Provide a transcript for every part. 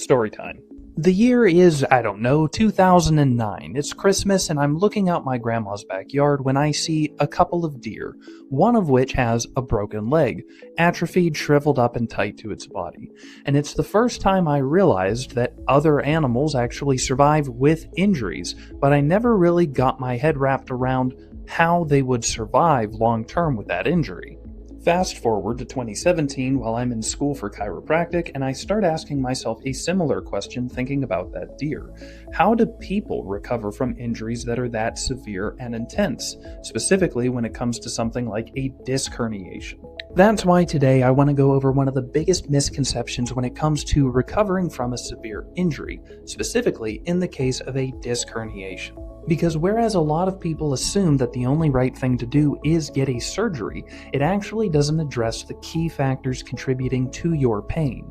Story time. The year is, 2009. It's Christmas and I'm looking out my grandma's backyard when I see a couple of deer, one of which has a broken leg, atrophied, shriveled up and tight to its body. And it's the first time I realized that other animals actually survive with injuries, but I never really got my head wrapped around how they would survive long term with that injury. Fast forward to 2017 while I'm in school for chiropractic, and I start asking myself a similar question thinking about that deer. How do people recover from injuries that are that severe and intense, specifically when it comes to something like a disc herniation? That's why today I want to go over one of the biggest misconceptions when it comes to recovering from a severe injury, specifically in the case of a disc herniation. Because whereas a lot of people assume that the only right thing to do is get a surgery, it actually doesn't address the key factors contributing to your pain.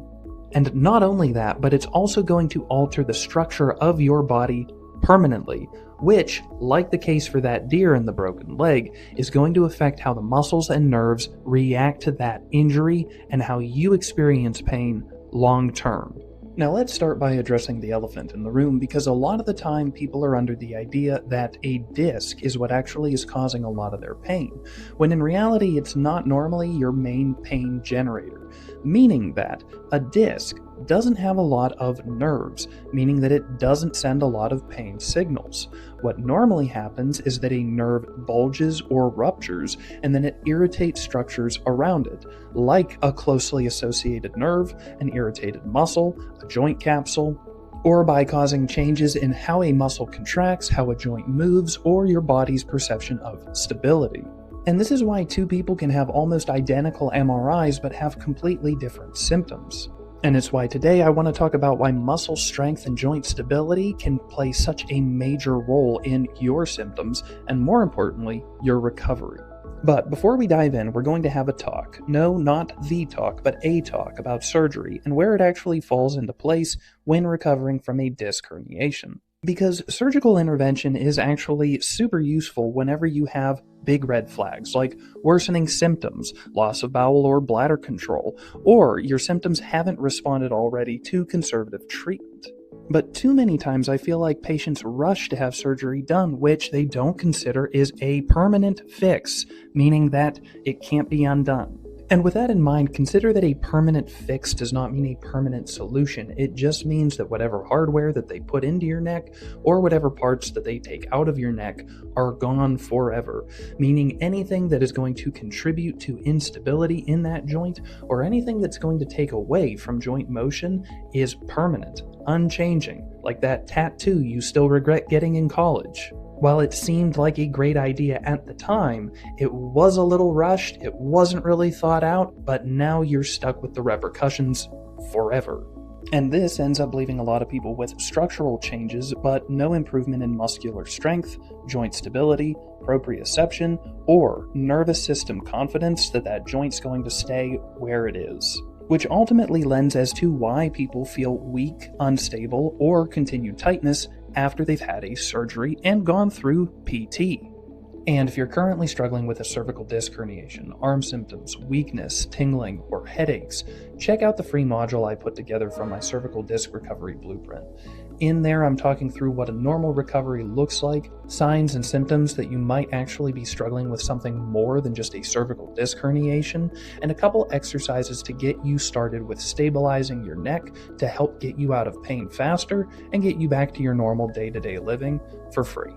And not only that, but it's also going to alter the structure of your body permanently, which, like the case for that deer and the broken leg, is going to affect how the muscles and nerves react to that injury and how you experience pain long term. Now let's start by addressing the elephant in the room, because a lot of the time people are under the idea that a disc is what actually is causing a lot of their pain, when in reality it's not normally your main pain generator, meaning that a disc doesn't have a lot of nerves, meaning that it doesn't send a lot of pain signals. What normally happens is that a nerve bulges or ruptures, and then it irritates structures around it, like a closely associated nerve, an irritated muscle, a joint capsule, or by causing changes in how a muscle contracts, how a joint moves, or your body's perception of stability. And this is why two people can have almost identical MRIs but have completely different symptoms. And it's why today I want to talk about why muscle strength and joint stability can play such a major role in your symptoms, and more importantly, your recovery. But before we dive in, we're going to have a talk. No, not the talk, but a talk about surgery and where it actually falls into place when recovering from a disc herniation. Because surgical intervention is actually super useful whenever you have big red flags like worsening symptoms, loss of bowel or bladder control, or your symptoms haven't responded already to conservative treatment. But too many times I feel like patients rush to have surgery done, which they don't consider is a permanent fix, meaning that it can't be undone. And with that in mind, consider that a permanent fix does not mean a permanent solution. It just means that whatever hardware that they put into your neck or whatever parts that they take out of your neck are gone forever, meaning anything that is going to contribute to instability in that joint or anything that's going to take away from joint motion is permanent, unchanging, like that tattoo you still regret getting in college. While it seemed like a great idea at the time, it was a little rushed, it wasn't really thought out, but now you're stuck with the repercussions forever. And this ends up leaving a lot of people with structural changes, but no improvement in muscular strength, joint stability, proprioception, or nervous system confidence that that joint's going to stay where it is. Which ultimately lends as to why people feel weak, unstable, or continued tightness after they've had a surgery and gone through PT. And if you're currently struggling with a cervical disc herniation, arm symptoms, weakness, tingling, or headaches, check out the free module I put together from my cervical disc recovery blueprint. In there, I'm talking through what a normal recovery looks like, signs and symptoms that you might actually be struggling with something more than just a cervical disc herniation, and a couple exercises to get you started with stabilizing your neck to help get you out of pain faster and get you back to your normal day-to-day living for free.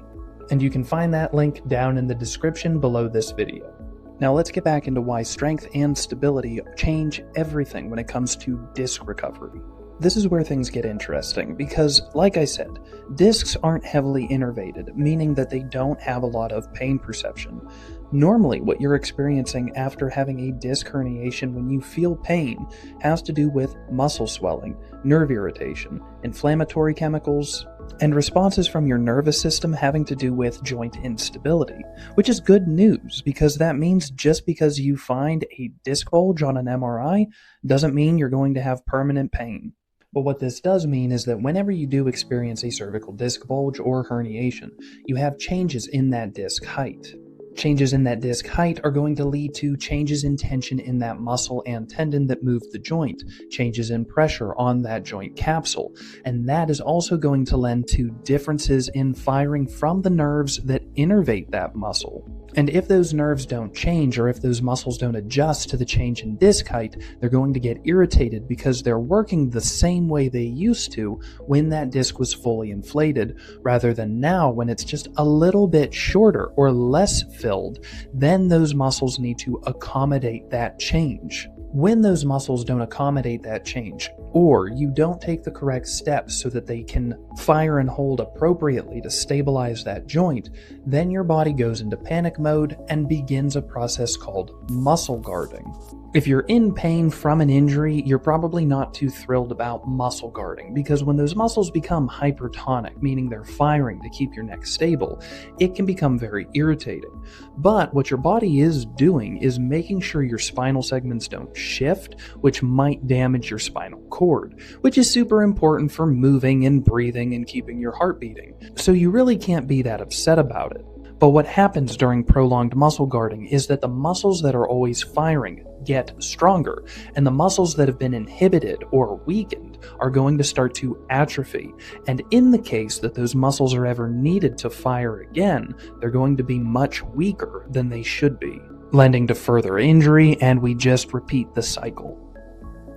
And you can find that link down in the description below this video. Now let's get back into why strength and stability change everything when it comes to disc recovery. This is where things get interesting because, like I said, discs aren't heavily innervated, meaning that they don't have a lot of pain perception. Normally, what you're experiencing after having a disc herniation when you feel pain has to do with muscle swelling, nerve irritation, inflammatory chemicals, and responses from your nervous system having to do with joint instability, which is good news because that means just because you find a disc bulge on an MRI doesn't mean you're going to have permanent pain. But what this does mean is that whenever you do experience a cervical disc bulge or herniation, you have changes in that disc height. Changes in that disc height are going to lead to changes in tension in that muscle and tendon that move the joint, changes in pressure on that joint capsule, and that is also going to lend to differences in firing from the nerves that innervate that muscle. And if those nerves don't change, or if those muscles don't adjust to the change in disc height, they're going to get irritated because they're working the same way they used to when that disc was fully inflated, rather than now when it's just a little bit shorter or less filled. Then those muscles need to accommodate that change. When those muscles don't accommodate that change, or you don't take the correct steps so that they can fire and hold appropriately to stabilize that joint, then your body goes into panic mode and begins a process called muscle guarding. If you're in pain from an injury, you're probably not too thrilled about muscle guarding, because when those muscles become hypertonic, meaning they're firing to keep your neck stable, it can become very irritating. But what your body is doing is making sure your spinal segments don't shift, which might damage your spinal cord, which is super important for moving and breathing and keeping your heart beating. So you really can't be that upset about it. But what happens during prolonged muscle guarding is that the muscles that are always firing get stronger, and the muscles that have been inhibited or weakened are going to start to atrophy. And in the case that those muscles are ever needed to fire again, they're going to be much weaker than they should be, lending to further injury, and we just repeat the cycle.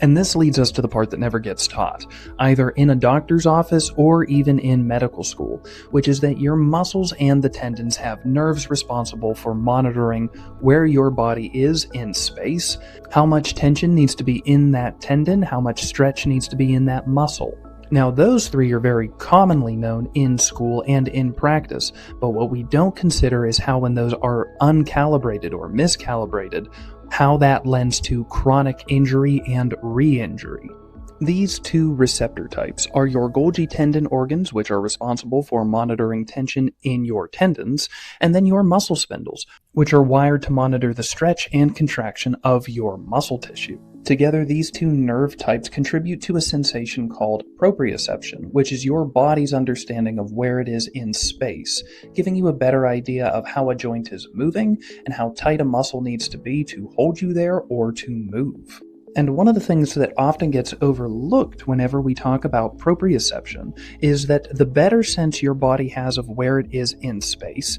And this leads us to the part that never gets taught, either in a doctor's office or even in medical school, which is that your muscles and the tendons have nerves responsible for monitoring where your body is in space, how much tension needs to be in that tendon, how much stretch needs to be in that muscle. Now, those three are very commonly known in school and in practice, but what we don't consider is how, when those are uncalibrated or miscalibrated, how that lends to chronic injury and re-injury. These two receptor types are your Golgi tendon organs, which are responsible for monitoring tension in your tendons, and then your muscle spindles, which are wired to monitor the stretch and contraction of your muscle tissue. Together, these two nerve types contribute to a sensation called proprioception, which is your body's understanding of where it is in space, giving you a better idea of how a joint is moving and how tight a muscle needs to be to hold you there or to move. And one of the things that often gets overlooked whenever we talk about proprioception is that the better sense your body has of where it is in space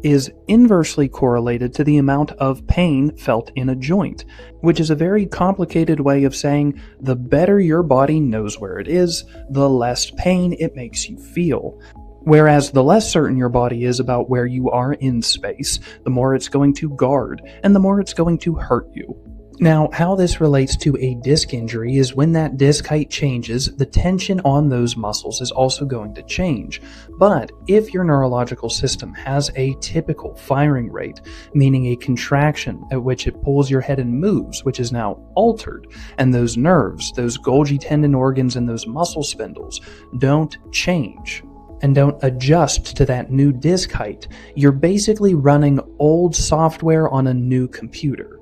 is inversely correlated to the amount of pain felt in a joint, which is a very complicated way of saying the better your body knows where it is, the less pain it makes you feel. Whereas the less certain your body is about where you are in space, the more it's going to guard, and the more it's going to hurt you. Now, how this relates to a disc injury is when that disc height changes, the tension on those muscles is also going to change. But if your neurological system has a typical firing rate, meaning a contraction at which it pulls your head and moves, which is now altered, and those nerves, those Golgi tendon organs, and those muscle spindles don't change and don't adjust to that new disc height, you're basically running old software on a new computer.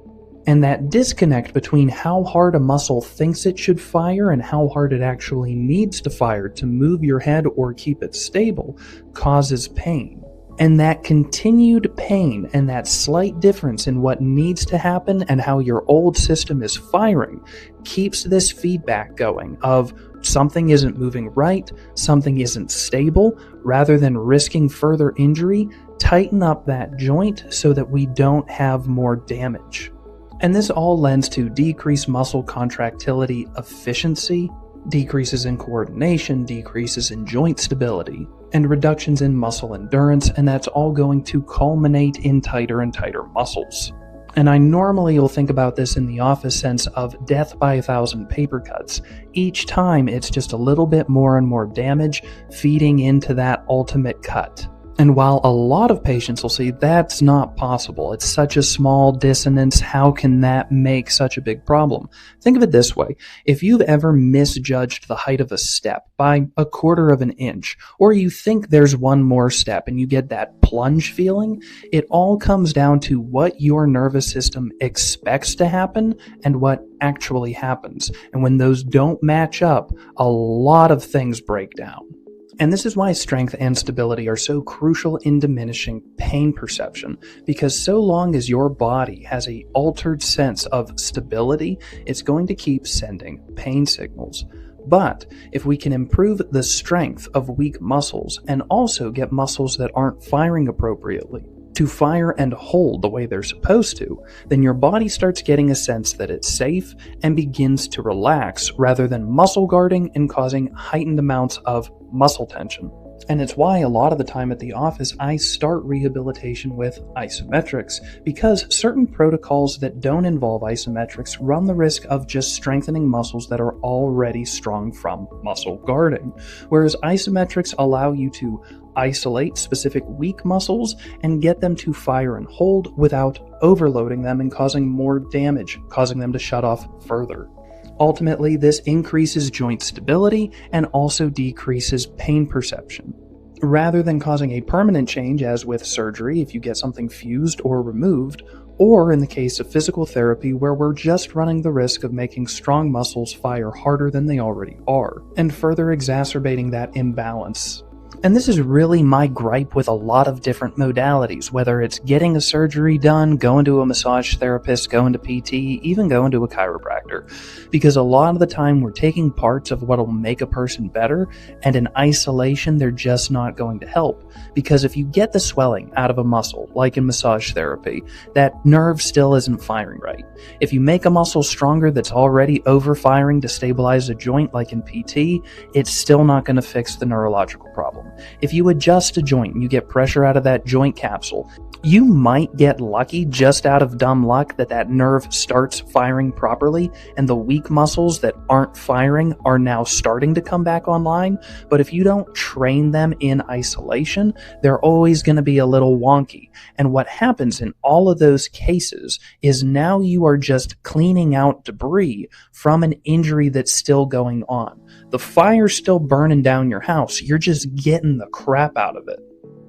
And that disconnect between how hard a muscle thinks it should fire and how hard it actually needs to fire to move your head or keep it stable causes pain. And that continued pain and that slight difference in what needs to happen and how your old system is firing keeps this feedback going of something isn't moving right, something isn't stable. Rather than risking further injury, tighten up that joint so that we don't have more damage. And this all lends to decreased muscle contractility efficiency, decreases in coordination, decreases in joint stability, and reductions in muscle endurance, and that's all going to culminate in tighter and tighter muscles. And I normally will think about this in the office sense of death by 1,000 paper cuts. Each time it's just a little bit more and more damage feeding into that ultimate cut. And while a lot of patients will say that's not possible, it's such a small dissonance, how can that make such a big problem? Think of it this way. If you've ever misjudged the height of a step by 1/4 of an inch, or you think there's one more step and you get that plunge feeling, it all comes down to what your nervous system expects to happen and what actually happens. And when those don't match up, a lot of things break down. And this is why strength and stability are so crucial in diminishing pain perception, because so long as your body has an altered sense of stability, it's going to keep sending pain signals. But if we can improve the strength of weak muscles and also get muscles that aren't firing appropriately to fire and hold the way they're supposed to, then your body starts getting a sense that it's safe and begins to relax rather than muscle guarding and causing heightened amounts of muscle tension. And it's why a lot of the time at the office I start rehabilitation with isometrics, because certain protocols that don't involve isometrics run the risk of just strengthening muscles that are already strong from muscle guarding, whereas isometrics allow you to isolate specific weak muscles and get them to fire and hold without overloading them and causing more damage, causing them to shut off further. Ultimately, this increases joint stability and also decreases pain perception. Rather than causing a permanent change, as with surgery if you get something fused or removed, or in the case of physical therapy where we're just running the risk of making strong muscles fire harder than they already are, and further exacerbating that imbalance. And this is really my gripe with a lot of different modalities, whether it's getting a surgery done, going to a massage therapist, going to PT, even going to a chiropractor. Because a lot of the time we're taking parts of what will make a person better, and in isolation they're just not going to help. Because if you get the swelling out of a muscle, like in massage therapy, that nerve still isn't firing right. If you make a muscle stronger that's already overfiring to stabilize a joint, like in PT, it's still not going to fix the neurological problem. If you adjust a joint and you get pressure out of that joint capsule, you might get lucky, just out of dumb luck, that nerve starts firing properly and the weak muscles that aren't firing are now starting to come back online. But if you don't train them in isolation, they're always going to be a little wonky. And what happens in all of those cases is now you are just cleaning out debris from an injury that's still going on. The fire's still burning down your house. You're just getting the crap out of it.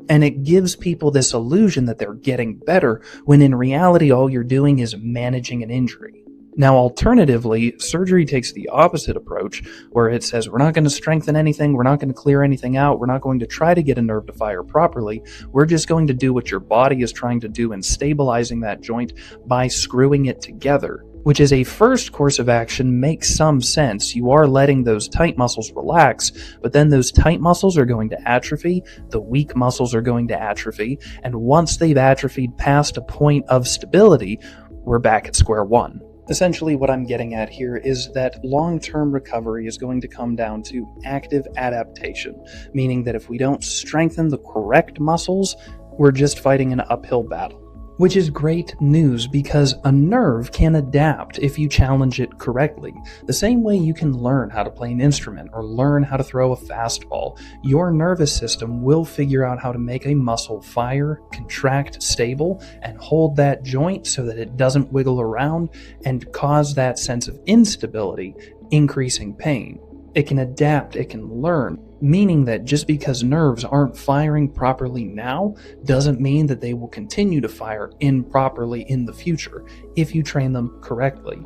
And it gives people this illusion that they're getting better, when in reality all you're doing is managing an injury. Now, alternatively, surgery takes the opposite approach, where it says we're not going to strengthen anything, we're not going to clear anything out, we're not going to try to get a nerve to fire properly, we're just going to do what your body is trying to do in stabilizing that joint by screwing it together. Which is a first course of action, makes some sense. You are letting those tight muscles relax, but then those tight muscles are going to atrophy, the weak muscles are going to atrophy, and once they've atrophied past a point of stability, we're back at square one. Essentially, what I'm getting at here is that long-term recovery is going to come down to active adaptation, meaning that if we don't strengthen the correct muscles, we're just fighting an uphill battle. Which is great news, because a nerve can adapt if you challenge it correctly. The same way you can learn how to play an instrument or learn how to throw a fastball, your nervous system will figure out how to make a muscle fire, contract stable, and hold that joint so that it doesn't wiggle around and cause that sense of instability, increasing pain. It can adapt, it can learn, meaning that just because nerves aren't firing properly now doesn't mean that they will continue to fire improperly in the future if you train them correctly.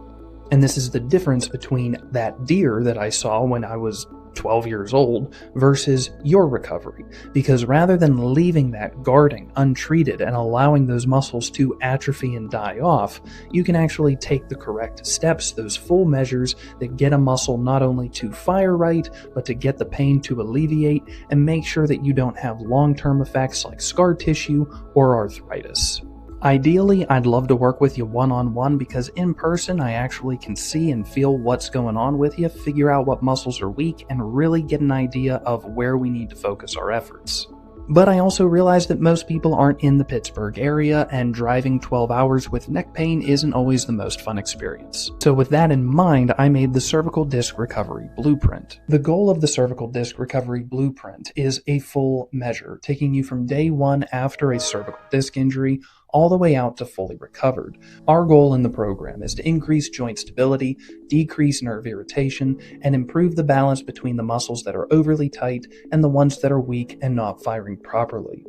And this is the difference between that deer that I saw when I was 12 years old versus your recovery. Because rather than leaving that guarding untreated and allowing those muscles to atrophy and die off, you can actually take the correct steps, those full measures that get a muscle not only to fire right, but to get the pain to alleviate and make sure that you don't have long-term effects like scar tissue or arthritis. Ideally, I'd love to work with you one-on-one, because in person I actually can see and feel what's going on with you, figure out what muscles are weak, and really get an idea of where we need to focus our efforts. But I also realize that most people aren't in the Pittsburgh area, and driving 12 hours with neck pain isn't always the most fun experience. So with that in mind, I made the Cervical Disc Recovery Blueprint. The goal of the Cervical Disc Recovery Blueprint is a full measure, taking you from day one after a cervical disc injury all the way out to fully recovered. Our goal in the program is to increase joint stability, decrease nerve irritation, and improve the balance between the muscles that are overly tight and the ones that are weak and not firing properly.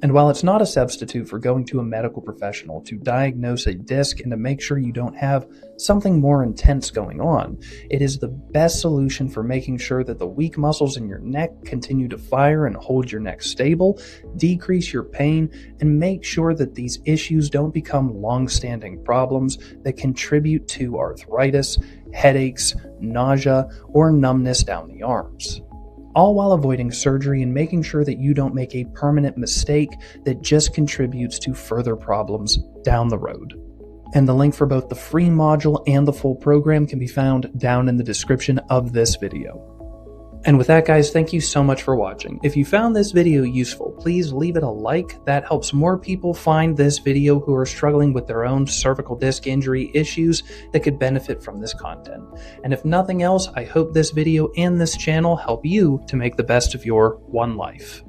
And while it's not a substitute for going to a medical professional to diagnose a disc and to make sure you don't have something more intense going on, it is the best solution for making sure that the weak muscles in your neck continue to fire and hold your neck stable, decrease your pain, and make sure that these issues don't become long-standing problems that contribute to arthritis, headaches, nausea, or numbness down the arms. All while avoiding surgery and making sure that you don't make a permanent mistake that just contributes to further problems down the road. And the link for both the free module and the full program can be found down in the description of this video. And with that, guys, thank you so much for watching. If you found this video useful, please leave it a like. That helps more people find this video who are struggling with their own cervical disc injury issues that could benefit from this content. And if nothing else, I hope this video and this channel help you to make the best of your one life.